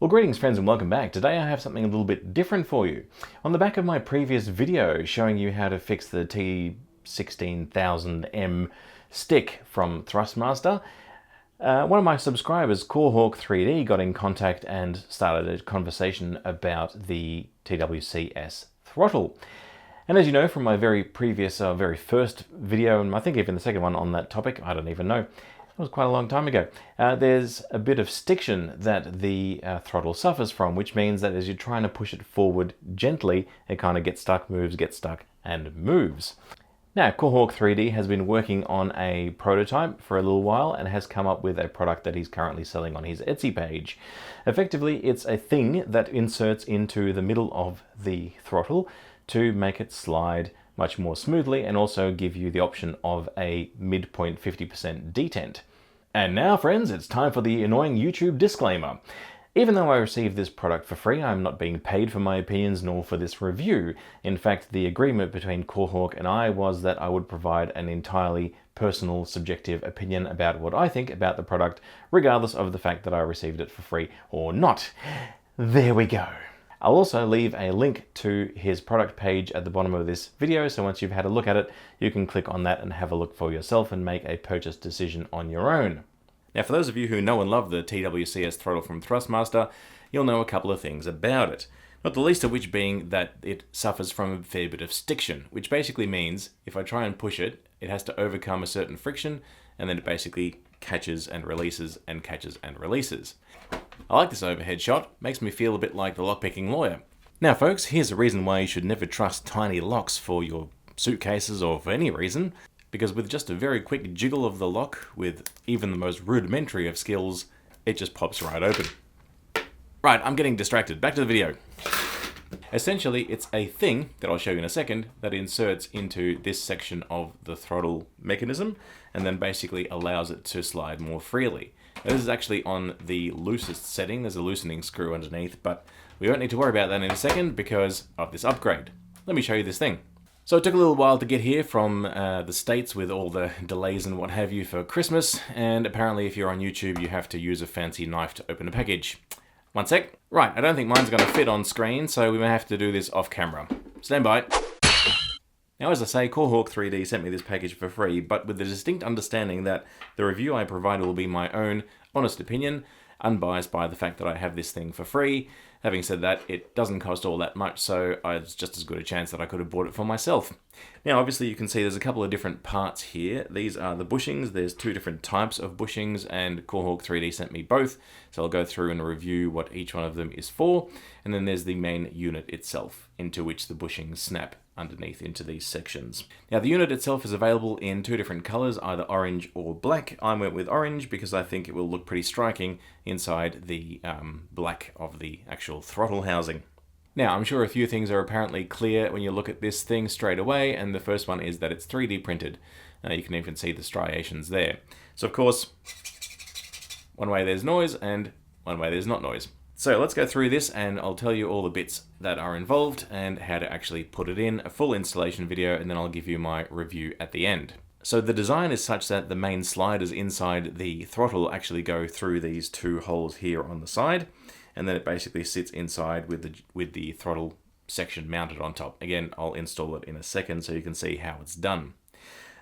Well, greetings friends and welcome back. Today I have something a little bit different for you. On the back of my previous video showing you how to fix the T16000M stick from Thrustmaster, one of my subscribers, CoreHawk3D, got in contact and started a conversation about the TWCS throttle. And as you know from my very first video, and I think even the second one on that topic, I don't even know, it was quite a long time ago, there's a bit of stiction that the throttle suffers from, which means that as you're trying to push it forward gently, it kind of gets stuck, gets stuck, and moves. Now, CoreHawk3D has been working on a prototype for a little while and has come up with a product that he's currently selling on his Etsy page. Effectively, it's a thing that inserts into the middle of the throttle to make it slide much more smoothly and also give you the option of a midpoint 50% detent. And now, friends, it's time for the annoying YouTube disclaimer. Even though I received this product for free, I'm not being paid for my opinions nor for this review. In fact, the agreement between CoreHawk and I was that I would provide an entirely personal, subjective opinion about what I think about the product, regardless of the fact that I received it for free or not. There we go. I'll also leave a link to his product page at the bottom of this video, so once you've had a look at it, you can click on that and have a look for yourself and make a purchase decision on your own. Now, for those of you who know and love the TWCS throttle from Thrustmaster, you'll know a couple of things about it. Not the least of which being that it suffers from a fair bit of stiction, which basically means if I try and push it, it has to overcome a certain friction, and then it basically catches and releases and catches and releases. I like this overhead shot, makes me feel a bit like the lockpicking lawyer. Now folks, here's a reason why you should never trust tiny locks for your suitcases or for any reason, because with just a very quick jiggle of the lock, with even the most rudimentary of skills, it just pops right open. Right, I'm getting distracted. Back to the video. Essentially, it's a thing that I'll show you in a second that inserts into this section of the throttle mechanism and then basically allows it to slide more freely. Now, this is actually on the loosest setting. There's a loosening screw underneath, but we won't need to worry about that in a second because of this upgrade. Let me show you this thing. So it took a little while to get here from the States with all the delays and what have you for Christmas, and apparently if you're on YouTube you have to use a fancy knife to open a package. One sec. Right, I don't think mine's going to fit on screen, so we may have to do this off camera. Stand by. Now, as I say, CoreHawk3D sent me this package for free, but with the distinct understanding that the review I provide will be my own honest opinion, unbiased by the fact that I have this thing for free. Having said that, it doesn't cost all that much, so it's just as good a chance that I could have bought it for myself. Now, obviously, you can see there's a couple of different parts here. These are the bushings. There's two different types of bushings, and CoreHawk3D sent me both, so I'll go through and review what each one of them is for. And then there's the main unit itself, into which the bushings snap underneath into these sections. Now, the unit itself is available in two different colors, either orange or black. I went with orange because I think it will look pretty striking inside the black of the actual throttle housing. Now, I'm sure a few things are apparently clear when you look at this thing straight away, and the first one is that it's 3D printed. You can even see the striations there. So of course, one way there's noise and one way there's not noise. So let's go through this and I'll tell you all the bits that are involved and how to actually put it in, a full installation video, and then I'll give you my review at the end. So the design is such that the main sliders inside the throttle actually go through these two holes here on the side, and then it basically sits inside with the throttle section mounted on top. Again, I'll install it in a second so you can see how it's done.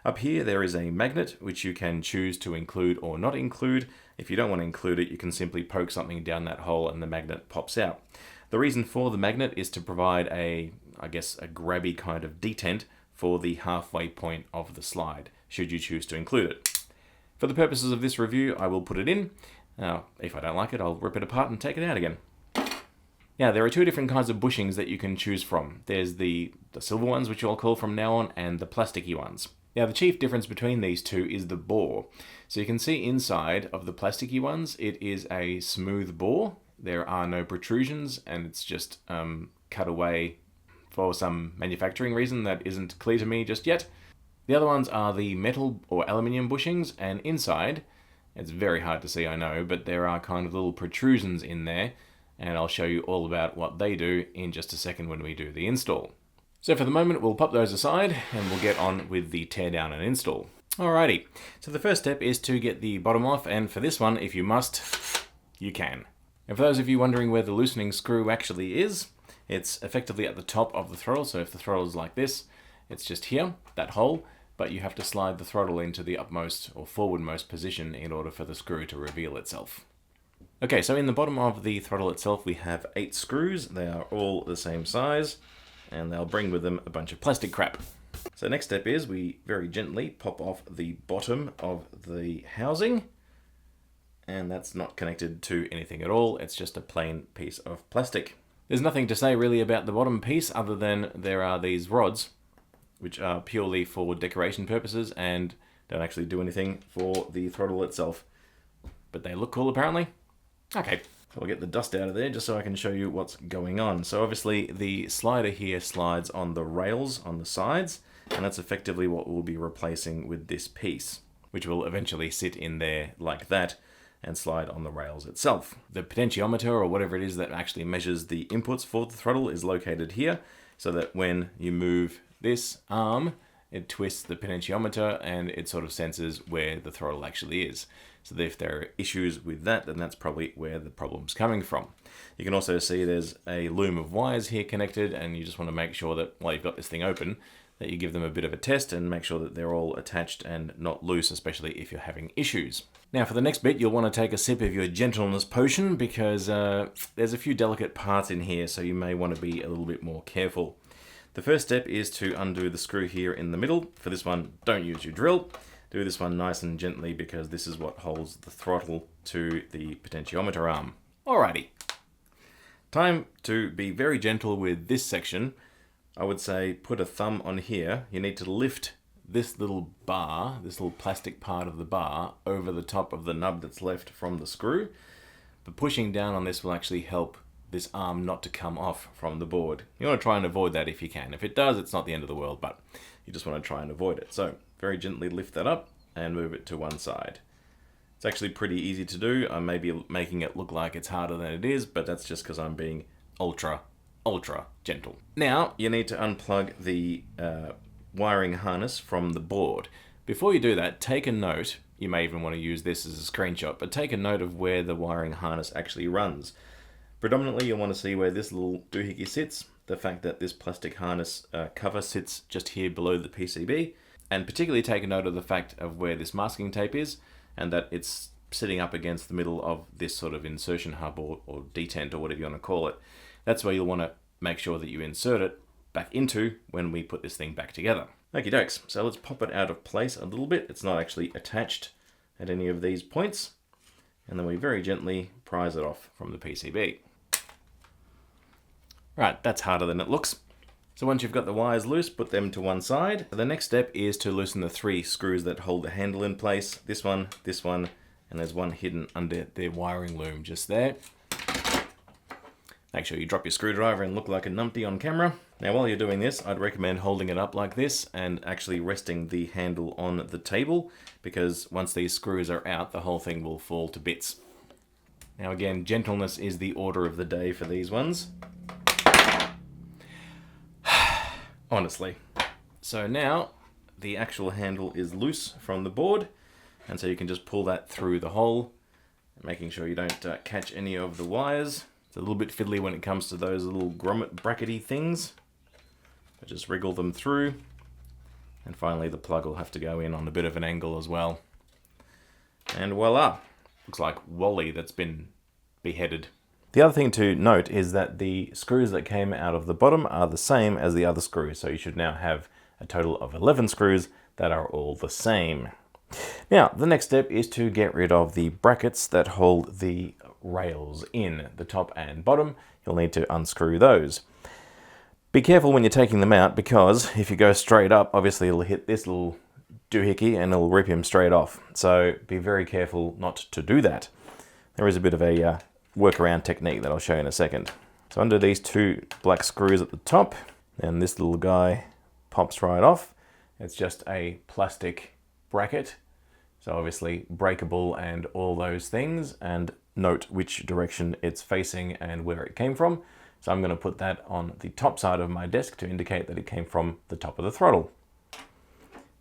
Up here there is a magnet which you can choose to include or not include. If you don't want to include it, you can simply poke something down that hole and the magnet pops out. The reason for the magnet is to provide a grabby kind of detent for the halfway point of the slide, should you choose to include it. For the purposes of this review, I will put it in. Now, if I don't like it, I'll rip it apart and take it out again. Now, there are two different kinds of bushings that you can choose from. There's the silver ones, which I'll call from now on, and the plasticky ones. Now, the chief difference between these two is the bore. So you can see inside of the plasticky ones, it is a smooth bore. There are no protrusions, and it's just cut away for some manufacturing reason that isn't clear to me just yet. The other ones are the metal or aluminium bushings, and inside, it's very hard to see, I know, but there are kind of little protrusions in there, and I'll show you all about what they do in just a second when we do the install. So for the moment, we'll pop those aside and we'll get on with the teardown and install. Alrighty, so the first step is to get the bottom off, and for this one, if you must, you can. And for those of you wondering where the loosening screw actually is, it's effectively at the top of the throttle. So if the throttle is like this, it's just here, that hole, but you have to slide the throttle into the upmost or forwardmost position in order for the screw to reveal itself. Okay, so in the bottom of the throttle itself, we have 8 screws. They are all the same size, and they'll bring with them a bunch of plastic crap. So next step is we very gently pop off the bottom of the housing, and that's not connected to anything at all. It's just a plain piece of plastic. There's nothing to say really about the bottom piece other than there are these rods, which are purely for decoration purposes and don't actually do anything for the throttle itself. But they look cool apparently. Okay, so I'll get the dust out of there just so I can show you what's going on. So obviously the slider here slides on the rails on the sides, and that's effectively what we'll be replacing with this piece, which will eventually sit in there like that and slide on the rails itself. The potentiometer, or whatever it is that actually measures the inputs for the throttle, is located here, so that when you move this arm, it twists the potentiometer and it sort of senses where the throttle actually is. So that if there are issues with that, then that's probably where the problem's coming from. You can also see there's a loom of wires here connected, and you just want to make sure that while you've got this thing open, that you give them a bit of a test and make sure that they're all attached and not loose, especially if you're having issues. Now for the next bit, you'll want to take a sip of your gentleness potion because there's a few delicate parts in here, so you may want to be a little bit more careful. The first step is to undo the screw here in the middle. For this one, don't use your drill. Do this one nice and gently because this is what holds the throttle to the potentiometer arm. Alrighty. Time to be very gentle with this section. I would say put a thumb on here. You need to lift this little bar, this little plastic part of the bar, over the top of the nub that's left from the screw. But pushing down on this will actually help this arm not to come off from the board. You want to try and avoid that if you can. If it does, it's not the end of the world, but you just want to try and avoid it. So very gently lift that up and move it to one side. It's actually pretty easy to do. I may be making it look like it's harder than it is, but that's just because I'm being ultra gentle. Now you need to unplug the wiring harness from the board. Before you do that, take a note. You may even want to use this as a screenshot, but take a note of where the wiring harness actually runs. Predominantly you'll want to see where this little doohickey sits, the fact that this plastic harness cover sits just here below the PCB, and particularly take a note of the fact of where this masking tape is, and that it's sitting up against the middle of this sort of insertion hub or detent or whatever you want to call it. That's where you'll want to make sure that you insert it back into when we put this thing back together. Okie dokes, so let's pop it out of place a little bit. It's not actually attached at any of these points, and then we very gently prise it off from the PCB. Right, that's harder than it looks. So once you've got the wires loose, put them to one side. The next step is to loosen the 3 screws that hold the handle in place. This one, and there's one hidden under the wiring loom just there. Make sure you drop your screwdriver and look like a numpty on camera. Now while you're doing this, I'd recommend holding it up like this and actually resting the handle on the table, because once these screws are out, the whole thing will fall to bits. Now again, gentleness is the order of the day for these ones. Honestly. So now the actual handle is loose from the board, and so you can just pull that through the hole, making sure you don't catch any of the wires. It's a little bit fiddly when it comes to those little grommet brackety things, but just wriggle them through, and finally the plug will have to go in on a bit of an angle as well. And voila! Looks like Wally that's been beheaded. The other thing to note is that the screws that came out of the bottom are the same as the other screws, so you should now have a total of 11 screws that are all the same. Now, the next step is to get rid of the brackets that hold the rails in, the top and bottom. You'll need to unscrew those. Be careful when you're taking them out, because if you go straight up, obviously it'll hit this little doohickey and it'll rip him straight off. So be very careful not to do that. There is a bit of a workaround technique that I'll show you in a second. So under these 2 black screws at the top, and this little guy pops right off. It's just a plastic bracket, so obviously breakable and all those things, and note which direction it's facing and where it came from. So I'm going to put that on the top side of my desk to indicate that it came from the top of the throttle,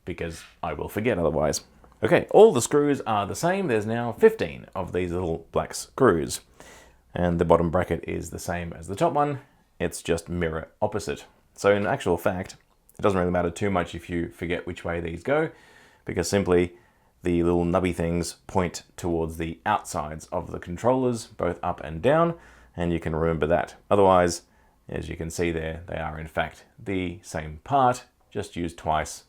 because I will forget otherwise. Okay, all the screws are the same. There's now 15 of these little black screws. and the bottom bracket is the same as the top one. It's just mirror opposite. So in actual fact, it doesn't really matter too much if you forget which way these go, because simply the little nubby things point towards the outsides of the controllers, both up and down, and you can remember that. Otherwise, as you can see there, they are in fact the same part, just used twice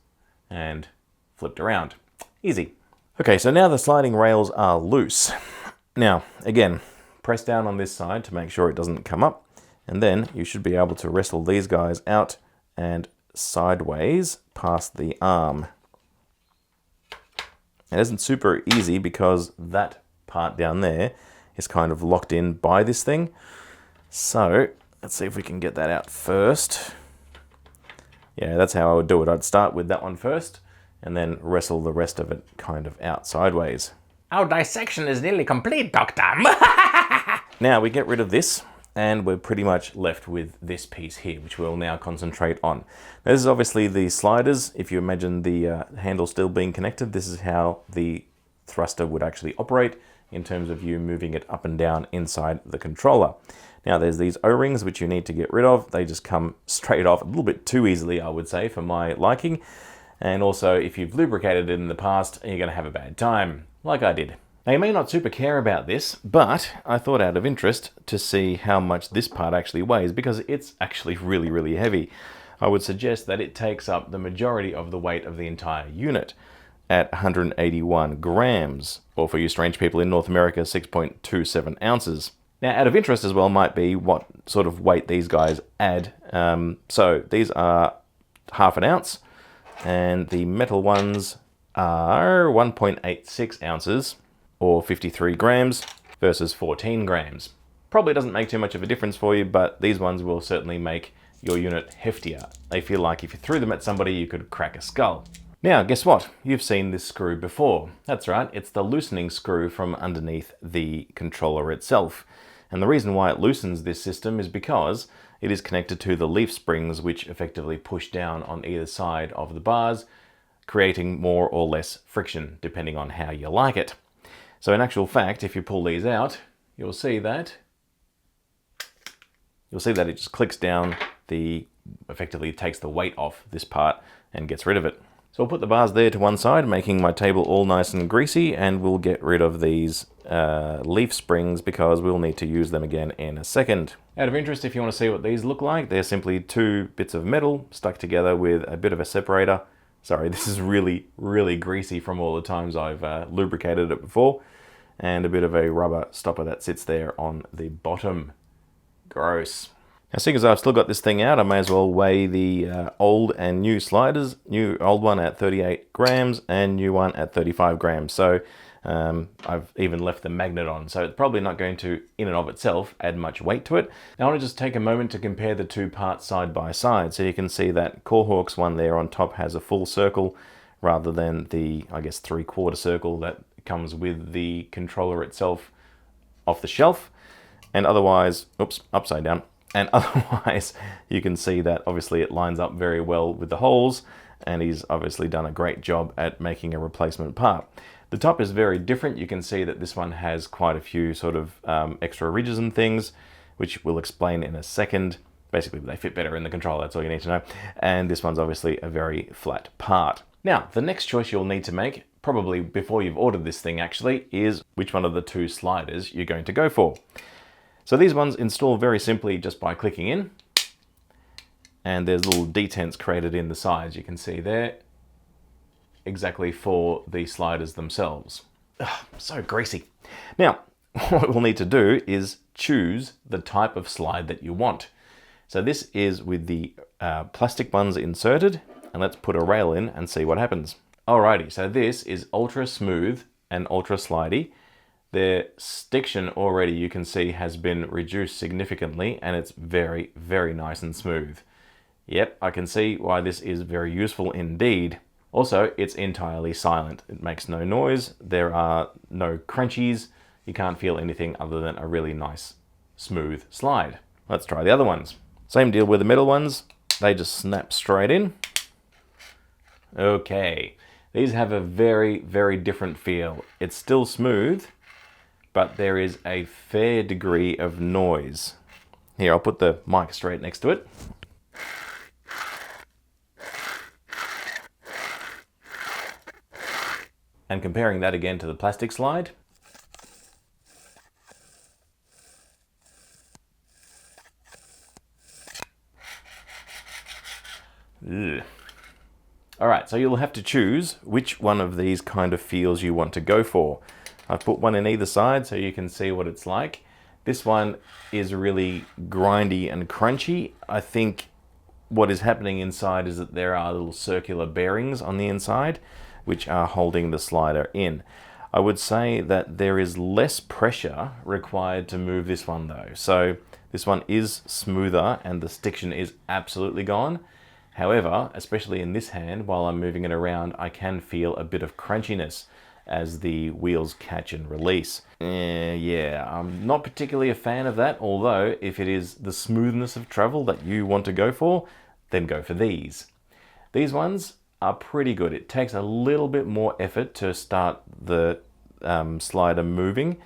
and flipped around. Easy. Okay, so now the sliding rails are loose. Now, again, press down on this side to make sure it doesn't come up, and then you should be able to wrestle these guys out and sideways past the arm. It isn't super easy because that part down there is kind of locked in by this thing. So let's see if we can get that out first. Yeah, that's how I would do it. I'd start with that one first and then wrestle the rest of it kind of out sideways. Our dissection is nearly complete, Doctor. Now we get rid of this and we're pretty much left with this piece here, which we'll now concentrate on. Now, this is obviously the sliders. If you imagine the handle still being connected, this is how the thruster would actually operate in terms of you moving it up and down inside the controller. Now there's these O-rings which you need to get rid of. They just come straight off a little bit too easily, I would say, for my liking. And also, if you've lubricated it in the past, you're going to have a bad time, like I did. Now, you may not super care about this, but I thought out of interest to see how much this part actually weighs, because it's actually really, really heavy. I would suggest that it takes up the majority of the weight of the entire unit at 181 grams, or for you strange people in North America, 6.27 ounces. Now, out of interest as well might be what sort of weight these guys add. So these are half an ounce, and the metal ones are 1.86 ounces, or 53 grams versus 14 grams. Probably doesn't make too much of a difference for you, but these ones will certainly make your unit heftier. They feel like if you threw them at somebody, you could crack a skull. Now, guess what? You've seen this screw before. That's right, it's the loosening screw from underneath the controller itself. And the reason why it loosens this system is because it is connected to the leaf springs, which effectively push down on either side of the bars, creating more or less friction, depending on how you like it. So in actual fact, if you pull these out, you'll see that it just clicks down, effectively takes the weight off this part and gets rid of it. So I'll put the bars there to one side, making my table all nice and greasy, and we'll get rid of these leaf springs because we'll need to use them again in a second. Out of interest, if you want to see what these look like, they're simply two bits of metal stuck together with a bit of a separator. Sorry, this is really, really greasy from all the times I've lubricated it before. And a bit of a rubber stopper that sits there on the bottom. Gross. Now, seeing as I've still got this thing out, I may as well weigh the old and new sliders. Old one at 38 grams and new one at 35 grams. So I've even left the magnet on. So it's probably not going to, in and of itself, add much weight to it. Now I want to just take a moment to compare the two parts side by side. So you can see that Corehawk's one there on top has a full circle rather than the, I guess, 3/4 circle that comes with the controller itself off the shelf. And otherwise, oops, upside down. And otherwise, you can see that obviously it lines up very well with the holes, and he's obviously done a great job at making a replacement part. The top is very different. You can see that this one has quite a few sort of extra ridges and things, which we'll explain in a second. Basically, they fit better in the controller, that's all you need to know. And this one's obviously a very flat part. Now, the next choice you'll need to make, probably before you've ordered this thing actually, is which one of the two sliders you're going to go for. So these ones install very simply just by clicking in, and there's little detents created in the sides, you can see there, exactly for the sliders themselves. Ugh, so greasy. Now, what we'll need to do is choose the type of slide that you want. So this is with the plastic ones inserted, and let's put a rail in and see what happens. Alrighty, so this is ultra smooth and ultra slidey. The stiction already, you can see, has been reduced significantly, and it's very, very nice and smooth. Yep, I can see why this is very useful indeed. Also, it's entirely silent. It makes no noise. There are no crunchies. You can't feel anything other than a really nice, smooth slide. Let's try the other ones. Same deal with the middle ones. They just snap straight in. Okay, these have a very, very different feel. It's still smooth, but there is a fair degree of noise. Here, I'll put the mic straight next to it. And comparing that again to the plastic slide. Ugh. All right, so you'll have to choose which one of these kind of feels you want to go for. I've put one in either side so you can see what it's like. This one is really grindy and crunchy. I think what is happening inside is that there are little circular bearings on the inside which are holding the slider in. I would say that there is less pressure required to move this one though. So this one is smoother and the stiction is absolutely gone. However, especially in this hand, while I'm moving it around, I can feel a bit of crunchiness as the wheels catch and release. Yeah, I'm not particularly a fan of that, although if it is the smoothness of travel that you want to go for, then go for these. These ones are pretty good. It takes a little bit more effort to start the slider moving,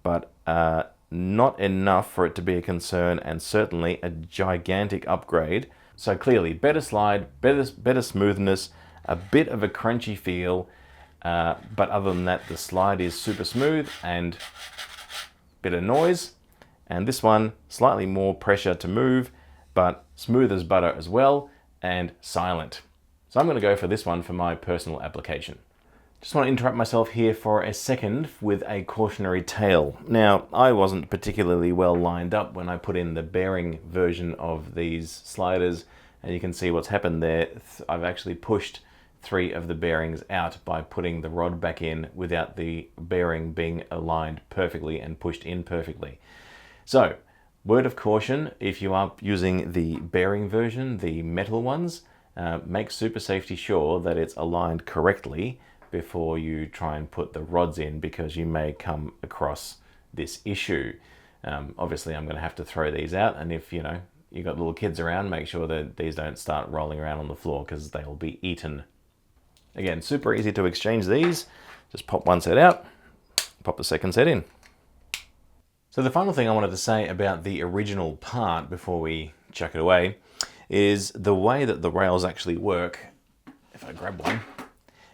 but not enough for it to be a concern, and certainly a gigantic upgrade. So clearly, better slide, better smoothness, a bit of a crunchy feel, but other than that, the slide is super smooth and a bit of noise. And this one, slightly more pressure to move, but smooth as butter as well, and silent. So I'm going to go for this one for my personal application. Just want to interrupt myself here for a second with a cautionary tale. Now, I wasn't particularly well lined up when I put in the bearing version of these sliders, and you can see what's happened there. I've actually pushed 3 of the bearings out by putting the rod back in without the bearing being aligned perfectly and pushed in perfectly. So, word of caution, if you are using the bearing version, the metal ones, make super safety sure that it's aligned correctly before you try and put the rods in, because you may come across this issue. Obviously I'm going to have to throw these out, and if you got little kids around, make sure that these don't start rolling around on the floor because they'll be eaten. Again, super easy to exchange these. Just pop one set out, pop the second set in. So the final thing I wanted to say about the original part before we chuck it away is the way that the rails actually work. If I grab one,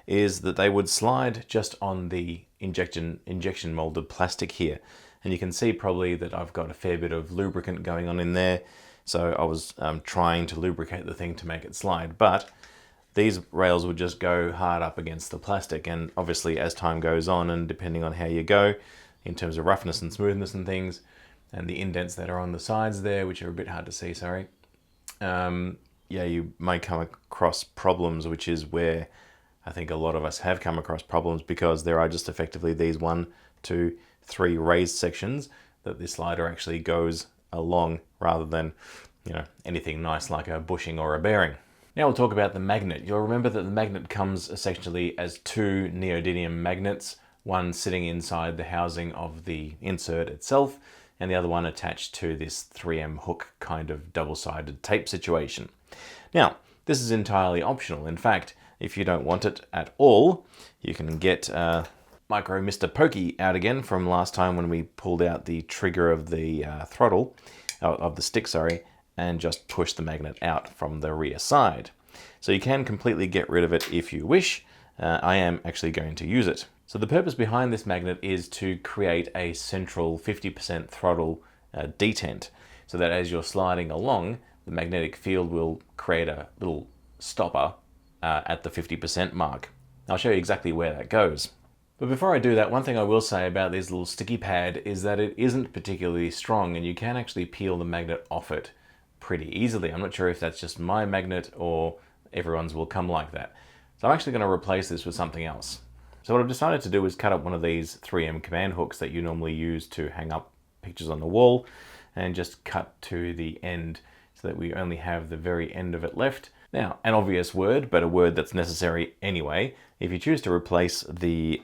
is that they would slide just on the injection molded plastic here. And you can see probably that I've got a fair bit of lubricant going on in there. So I was trying to lubricate the thing to make it slide, but these rails would just go hard up against the plastic. And obviously as time goes on, and depending on how you go in terms of roughness and smoothness and things, and the indents that are on the sides there, which are a bit hard to see, sorry. Yeah, you may come across problems, which is where I think a lot of us have come across problems, because there are just effectively these 1, 2, 3 raised sections that this slider actually goes along, rather than anything nice like a bushing or a bearing. Now we'll talk about the magnet. You'll remember that the magnet comes essentially as 2 neodymium magnets, one sitting inside the housing of the insert itself, and the other one attached to this 3M hook kind of double-sided tape situation. Now, this is entirely optional. In fact, if you don't want it at all, you can get Micro Mr. Pokey out again from last time when we pulled out the trigger of the throttle, of the stick, sorry, and just push the magnet out from the rear side. So you can completely get rid of it if you wish. I am actually going to use it. So the purpose behind this magnet is to create a central 50% throttle detent, so that as you're sliding along, the magnetic field will create a little stopper at the 50% mark. I'll show you exactly where that goes. But before I do that, one thing I will say about this little sticky pad is that it isn't particularly strong, and you can actually peel the magnet off it pretty easily. I'm not sure if that's just my magnet or everyone's will come like that. So I'm actually going to replace this with something else. So what I've decided to do is cut up one of these 3M command hooks that you normally use to hang up pictures on the wall, and just cut to the end so that we only have the very end of it left. Now, an obvious word, but a word that's necessary anyway. If you choose to replace the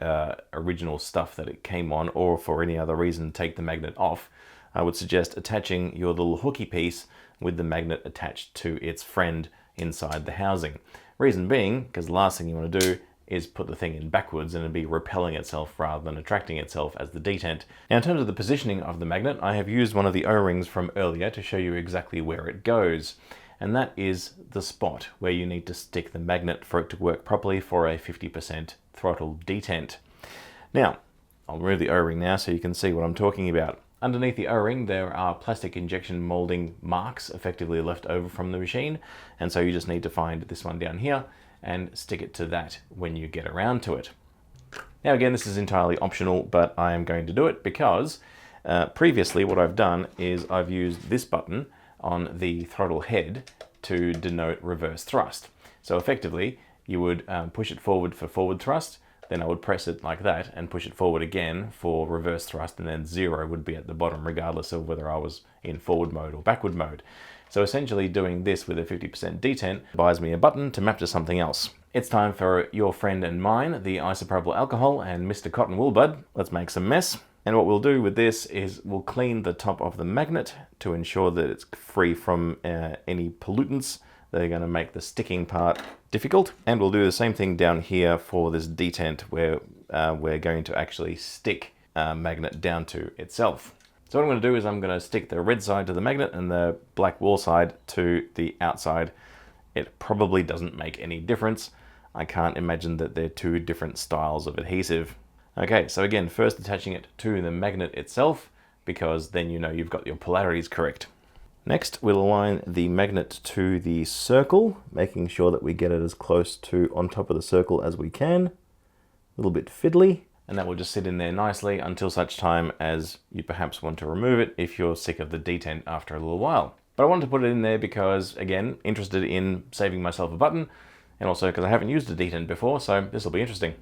original stuff that it came on, or for any other reason take the magnet off, I would suggest attaching your little hooky piece with the magnet attached to its friend inside the housing. Reason being, because the last thing you want to do is put the thing in backwards and it'd be repelling itself rather than attracting itself as the detent. Now in terms of the positioning of the magnet, I have used one of the O-rings from earlier to show you exactly where it goes. And that is the spot where you need to stick the magnet for it to work properly for a 50% throttle detent. Now, I'll remove the O-ring now so you can see what I'm talking about. Underneath the O-ring there are plastic injection molding marks effectively left over from the machine, and so you just need to find this one down here and stick it to that when you get around to it. Now again, this is entirely optional, but I am going to do it because previously what I've done is I've used this button on the throttle head to denote reverse thrust. So effectively you would push it forward for forward thrust, then I would press it like that and push it forward again for reverse thrust, and then 0 would be at the bottom regardless of whether I was in forward mode or backward mode. So essentially doing this with a 50% detent buys me a button to map to something else. It's time for your friend and mine, the isopropyl alcohol and Mr. Cotton Wool Bud. Let's make some mess. And what we'll do with this is we'll clean the top of the magnet to ensure that it's free from any pollutants that are going to make the sticking part difficult. And we'll do the same thing down here for this detent where we're going to actually stick magnet down to itself. So what I'm going to do is I'm going to stick the red side to the magnet and the black wall side to the outside. It probably doesn't make any difference. I can't imagine that they're two different styles of adhesive. Okay, so again, first attaching it to the magnet itself, because then you know you've got your polarities correct. Next, we'll align the magnet to the circle, making sure that we get it as close to on top of the circle as we can. A little bit fiddly. And that will just sit in there nicely until such time as you perhaps want to remove it if you're sick of the detent after a little while. But I wanted to put it in there because, again, interested in saving myself a button, and also because I haven't used a detent before, so this will be interesting.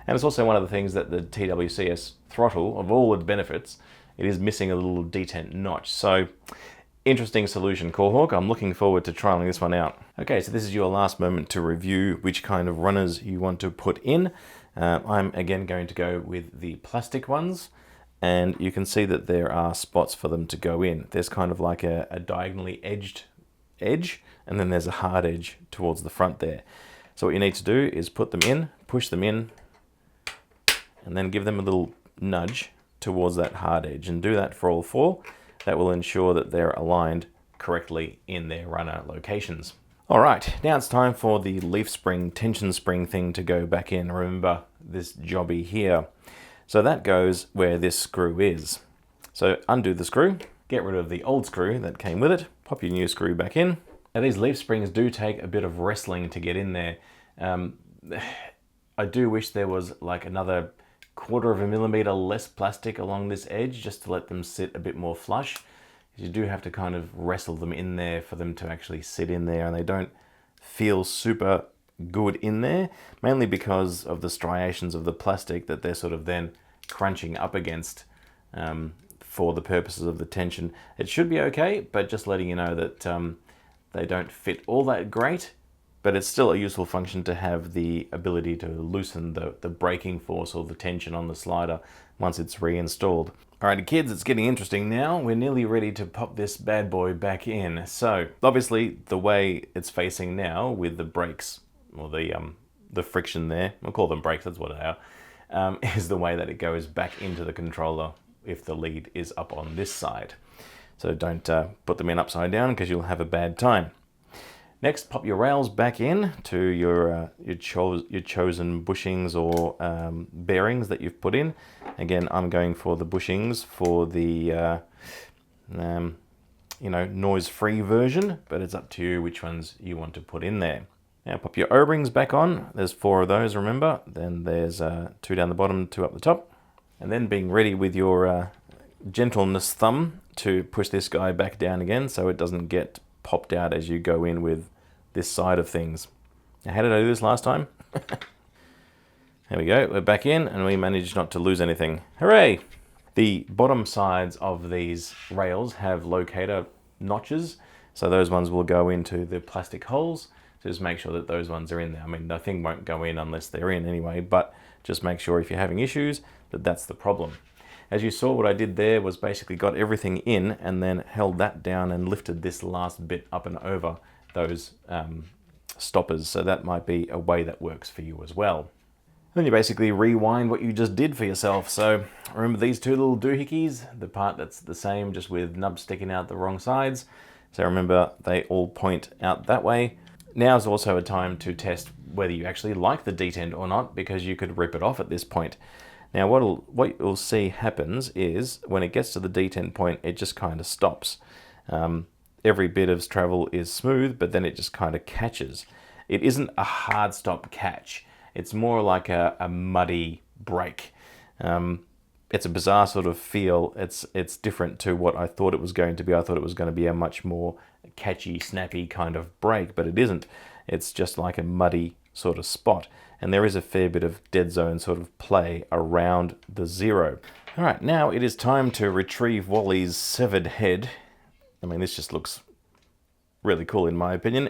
And it's also one of the things that the TWCS throttle, of all its benefits, it is missing a little detent notch. So, interesting solution, Corehawk. I'm looking forward to trialing this one out. Okay, so this is your last moment to review which kind of runners you want to put in. I'm again going to go with the plastic ones, and you can see that there are spots for them to go in. There's kind of like a diagonally edged edge, and then there's a hard edge towards the front there. So what you need to do is put them in, push them in, and then give them a little nudge towards that hard edge, and do that for all four. That will ensure that they're aligned correctly in their runner locations. All right, now it's time for the leaf spring, tension spring thing to go back in. Remember this jobby here. So that goes where this screw is. So undo the screw, get rid of the old screw that came with it, pop your new screw back in. Now these leaf springs do take a bit of wrestling to get in there. I do wish there was like another 1/4 millimeter less plastic along this edge just to let them sit a bit more flush. You do have to kind of wrestle them in there for them to actually sit in there, and they don't feel super good in there, mainly because of the striations of the plastic that they're sort of then crunching up against for the purposes of the tension. It should be okay, but just letting you know that they don't fit all that great, but it's still a useful function to have the ability to loosen the braking force or the tension on the slider once it's reinstalled. Alrighty kids, it's getting interesting now. We're nearly ready to pop this bad boy back in. So obviously the way it's facing now with the brakes, or the friction there, we'll call them brakes, that's what they are, is the way that it goes back into the controller if the lead is up on this side. So don't put them in upside down because you'll have a bad time. Next, pop your rails back in to your chosen bushings or bearings that you've put in. Again, I'm going for the bushings for the noise-free version, but it's up to you which ones you want to put in there. Now pop your O-rings back on. There's 4 of those, remember. Then there's 2 down the bottom, 2 up the top. And then being ready with your gentleness thumb to push this guy back down again so it doesn't get popped out as you go in with this side of things. Now, how did I do this last time? There we go, we're back in and we managed not to lose anything. Hooray! The bottom sides of these rails have locator notches, so those ones will go into the plastic holes. So just make sure that those ones are in there. I mean, the thing won't go in unless they're in anyway, but just make sure if you're having issues that that's the problem. As you saw, what I did there was basically got everything in and then held that down and lifted this last bit up and over those stoppers. So that might be a way that works for you as well. Then you basically rewind what you just did for yourself. So remember these two little doohickeys, the part that's the same just with nubs sticking out the wrong sides. So remember they all point out that way. Now is also a time to test whether you actually like the detent or not, because you could rip it off at this point. Now what you'll see happens is when it gets to the detent point, it just kind of stops. Every bit of travel is smooth, but then it just kind of catches. It isn't a hard stop catch. It's more like a muddy break. It's a bizarre sort of feel. It's different to what I thought it was going to be. I thought it was going to be a much more catchy, snappy kind of break, but it isn't. It's just like a muddy sort of spot. And there is a fair bit of dead zone sort of play around the zero. All right, now it is time to retrieve Wally's severed head. I mean, this just looks really cool in my opinion,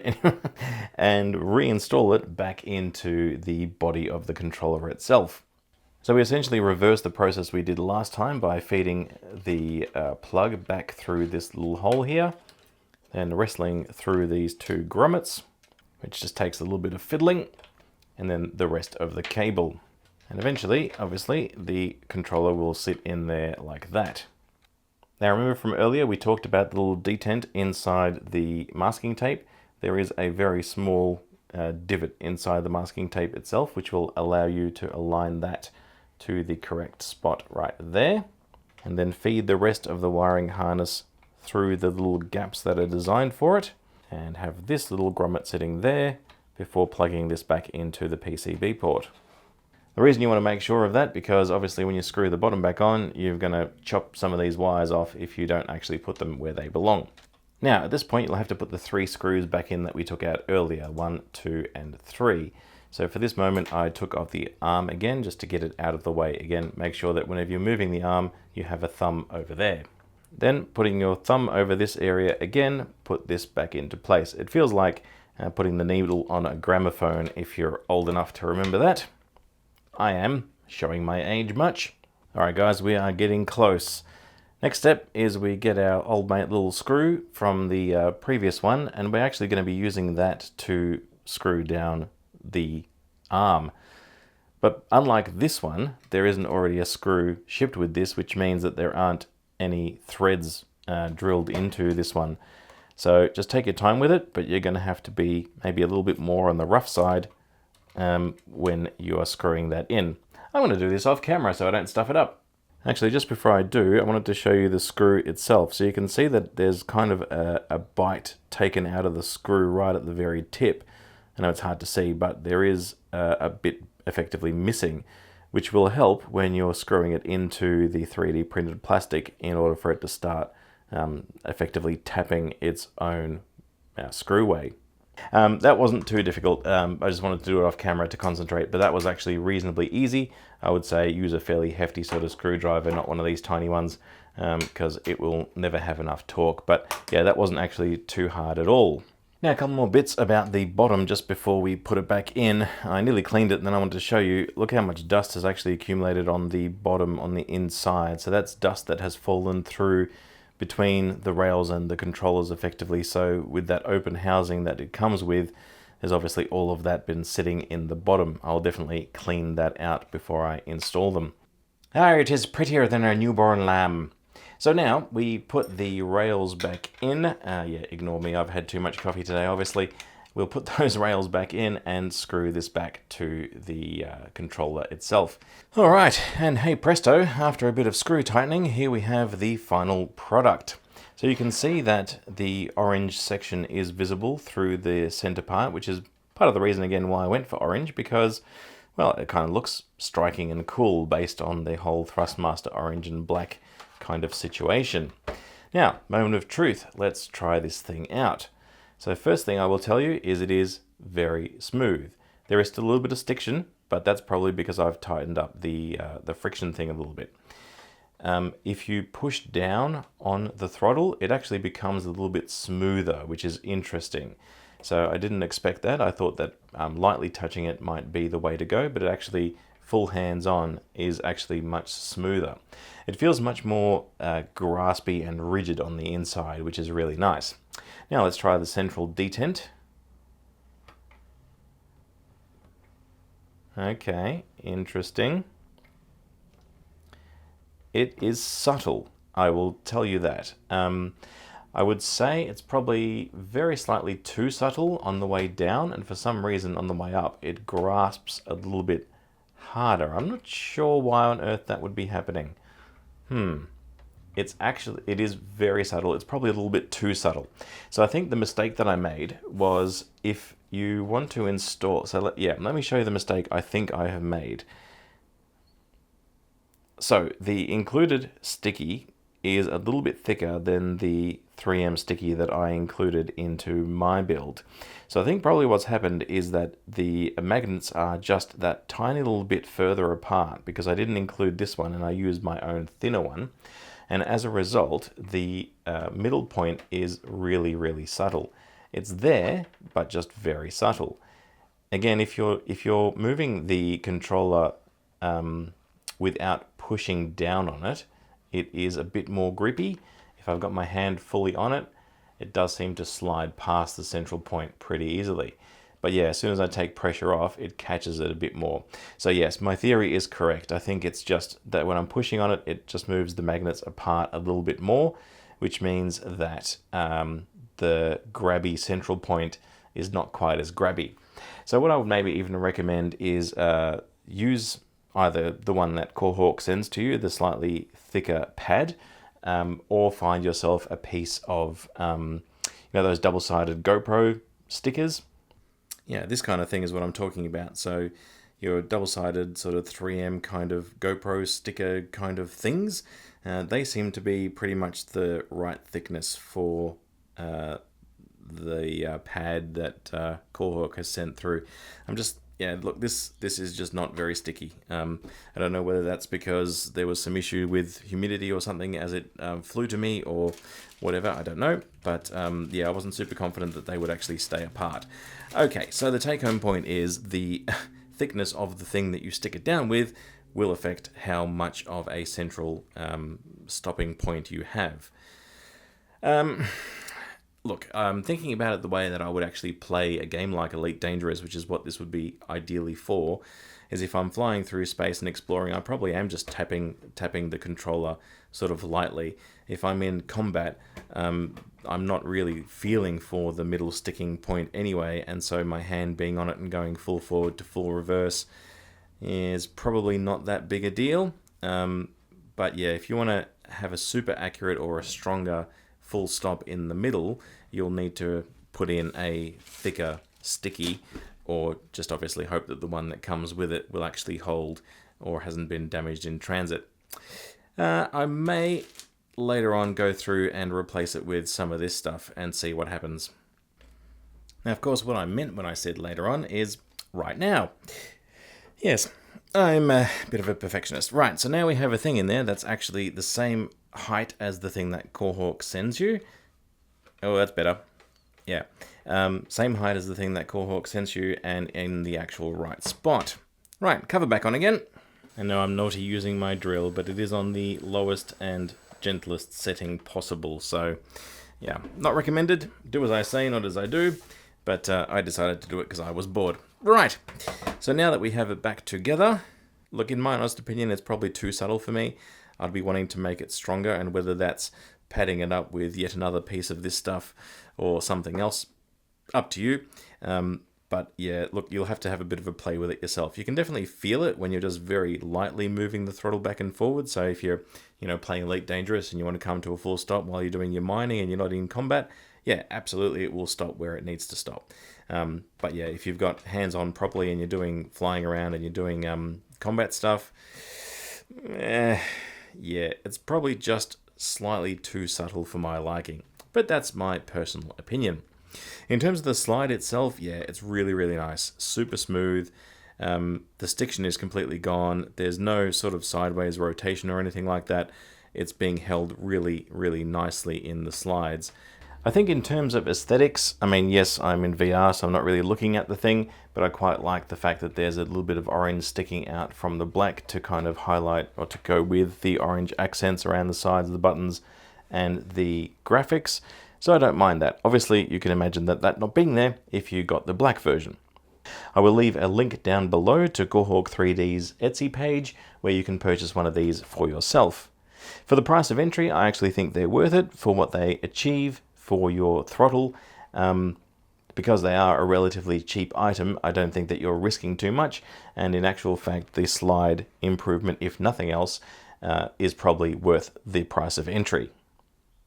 and reinstall it back into the body of the controller itself. So we essentially reversed the process we did last time by feeding the plug back through this little hole here, and wrestling through these two grommets, which just takes a little bit of fiddling, and then the rest of the cable. And eventually, obviously, the controller will sit in there like that. Now remember from earlier we talked about the little detent inside the masking tape. There is a very small divot inside the masking tape itself, which will allow you to align that to the correct spot right there. And then feed the rest of the wiring harness through the little gaps that are designed for it. And have this little grommet sitting there before plugging this back into the PCB port. The reason you want to make sure of that, because obviously when you screw the bottom back on, you're going to chop some of these wires off if you don't actually put them where they belong. Now at this point you'll have to put the 3 screws back in that we took out earlier, 1, 2 and 3. So for this moment I took off the arm again just to get it out of the way. Again, make sure that whenever you're moving the arm you have a thumb over there. Then putting your thumb over this area again, put this back into place. It feels like putting the needle on a gramophone if you're old enough to remember that. I am, showing my age much. Alright guys, we are getting close. Next step is we get our old mate little screw from the previous one, and we're actually going to be using that to screw down the arm. But unlike this one, there isn't already a screw shipped with this, which means that there aren't any threads drilled into this one. So just take your time with it, but you're going to have to be maybe a little bit more on the rough side when you are screwing that in. I'm going to do this off camera so I don't stuff it up. Actually, just before I do, I wanted to show you the screw itself. So you can see that there's kind of a bite taken out of the screw right at the very tip. I know it's hard to see, but there is a bit effectively missing, which will help when you're screwing it into the 3D printed plastic in order for it to start effectively tapping its own screwway. That wasn't too difficult. I just wanted to do it off camera to concentrate, but that was actually reasonably easy. I would say use a fairly hefty sort of screwdriver, not one of these tiny ones, because it will never have enough torque. But yeah, that wasn't actually too hard at all. Now a couple more bits about the bottom just before we put it back in. I nearly cleaned it and then I wanted to show you, look how much dust has actually accumulated on the bottom on the inside. So that's dust that has fallen through between the rails and the controllers effectively. So with that open housing that it comes with, there's obviously all of that been sitting in the bottom. I'll definitely clean that out before I install them. Ah, it is prettier than a newborn lamb. So now we put the rails back in. Yeah, ignore me, I've had too much coffee today obviously. We'll put those rails back in and screw this back to the controller itself. All right, and hey presto, after a bit of screw tightening, here we have the final product. So you can see that the orange section is visible through the center part, which is part of the reason again why I went for orange, because, well, it kind of looks striking and cool based on the whole Thrustmaster orange and black kind of situation. Now, moment of truth, let's try this thing out. So first thing I will tell you is it is very smooth. There is still a little bit of stiction, but that's probably because I've tightened up the friction thing a little bit. If you push down on the throttle, it actually becomes a little bit smoother, which is interesting. So I didn't expect that. I thought that lightly touching it might be the way to go, but it actually, full hands-on, is actually much smoother. It feels much more graspy and rigid on the inside, which is really nice. Now let's try the central detent. Okay, interesting. It is subtle, I will tell you that. I would say it's probably very slightly too subtle on the way down, and for some reason on the way up it grasps a little bit harder. I'm not sure why on earth that would be happening. It is very subtle. It's probably a little bit too subtle. So I think the mistake that I made was, if you want to install, so let me show you the mistake I think I have made. So the included sticky is a little bit thicker than the 3M sticky that I included into my build. So I think probably what's happened is that the magnets are just that tiny little bit further apart, because I didn't include this one and I used my own thinner one. And as a result, the middle point is really, really subtle. It's there, but just very subtle. Again, if you're moving the controller without pushing down on it, it is a bit more grippy. If I've got my hand fully on it, it does seem to slide past the central point pretty easily. But yeah, as soon as I take pressure off, it catches it a bit more. So yes, my theory is correct. I think it's just that when I'm pushing on it, it just moves the magnets apart a little bit more, which means that the grabby central point is not quite as grabby. So what I would maybe even recommend is use either the one that CoreHawk sends to you, the slightly thicker pad, or find yourself a piece of, those double-sided GoPro stickers. Yeah, this kind of thing is what I'm talking about. So your double-sided sort of 3M kind of GoPro sticker kind of things, they seem to be pretty much the right thickness for the pad that CoreHawk has sent through. Look, this is just not very sticky. I don't know whether that's because there was some issue with humidity or something as it flew to me, or whatever, I don't know. But I wasn't super confident that they would actually stay apart. Okay, so the take-home point is the thickness of the thing that you stick it down with will affect how much of a central stopping point you have. Look, I'm thinking about it the way that I would actually play a game like Elite Dangerous, which is what this would be ideally for, is if I'm flying through space and exploring, I probably am just tapping the controller sort of lightly. If I'm in combat, I'm not really feeling for the middle sticking point anyway, and so my hand being on it and going full forward to full reverse is probably not that big a deal. But yeah, if you want to have a super accurate or a stronger full stop in the middle, you'll need to put in a thicker sticky, or just obviously hope that the one that comes with it will actually hold or hasn't been damaged in transit. I may later on go through and replace it with some of this stuff and see what happens. Now, of course, what I meant when I said later on is right now. Yes, I'm a bit of a perfectionist. Right, so now we have a thing in there that's actually the same height as the thing that CoreHawk sends you. Oh, that's better. Yeah, same height as the thing that CoreHawk sends you, and in the actual right spot. Right, cover back on again. And now I'm naughty using my drill, but it is on the lowest and gentlest setting possible. So yeah, not recommended. Do as I say, not as I do. But I decided to do it because I was bored. Right, so now that we have it back together, look, in my honest opinion, it's probably too subtle for me. I'd be wanting to make it stronger, and whether that's padding it up with yet another piece of this stuff or something else, up to you. But yeah, look, you'll have to have a bit of a play with it yourself. You can definitely feel it when you're just very lightly moving the throttle back and forward. So if you're, playing Elite Dangerous and you want to come to a full stop while you're doing your mining and you're not in combat, yeah, absolutely, it will stop where it needs to stop. But yeah, if you've got hands on properly and you're doing flying around and you're doing combat stuff, yeah, it's probably just slightly too subtle for my liking. But that's my personal opinion. In terms of the slide itself, yeah, it's really, really nice. Super smooth. The stiction is completely gone. There's no sort of sideways rotation or anything like that. It's being held really, really nicely in the slides. I think in terms of aesthetics, I mean, yes, I'm in VR, so I'm not really looking at the thing, but I quite like the fact that there's a little bit of orange sticking out from the black to kind of highlight, or to go with the orange accents around the sides of the buttons and the graphics. So I don't mind that. Obviously, you can imagine that not being there if you got the black version. I will leave a link down below to Gorehawk 3D's Etsy page where you can purchase one of these for yourself. For the price of entry, I actually think they're worth it for what they achieve for your throttle. Because they are a relatively cheap item, I don't think that you're risking too much, and in actual fact the slide improvement, if nothing else, is probably worth the price of entry.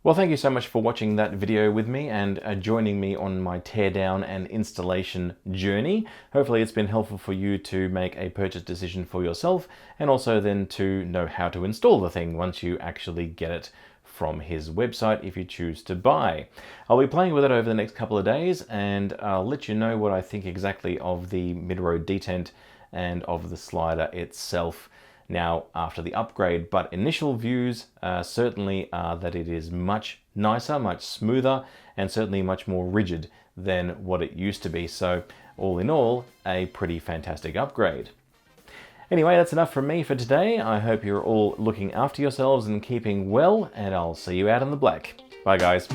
Well, thank you so much for watching that video with me and joining me on my teardown and installation journey. Hopefully it's been helpful for you to make a purchase decision for yourself, and also then to know how to install the thing once you actually get it from his website if you choose to buy. I'll be playing with it over the next couple of days, and I'll let you know what I think exactly of the mid-road detent and of the slider itself now after the upgrade. But initial views certainly are that it is much nicer, much smoother, and certainly much more rigid than what it used to be. So all in all, a pretty fantastic upgrade. Anyway, that's enough from me for today. I hope you're all looking after yourselves and keeping well, and I'll see you out in the black. Bye, guys.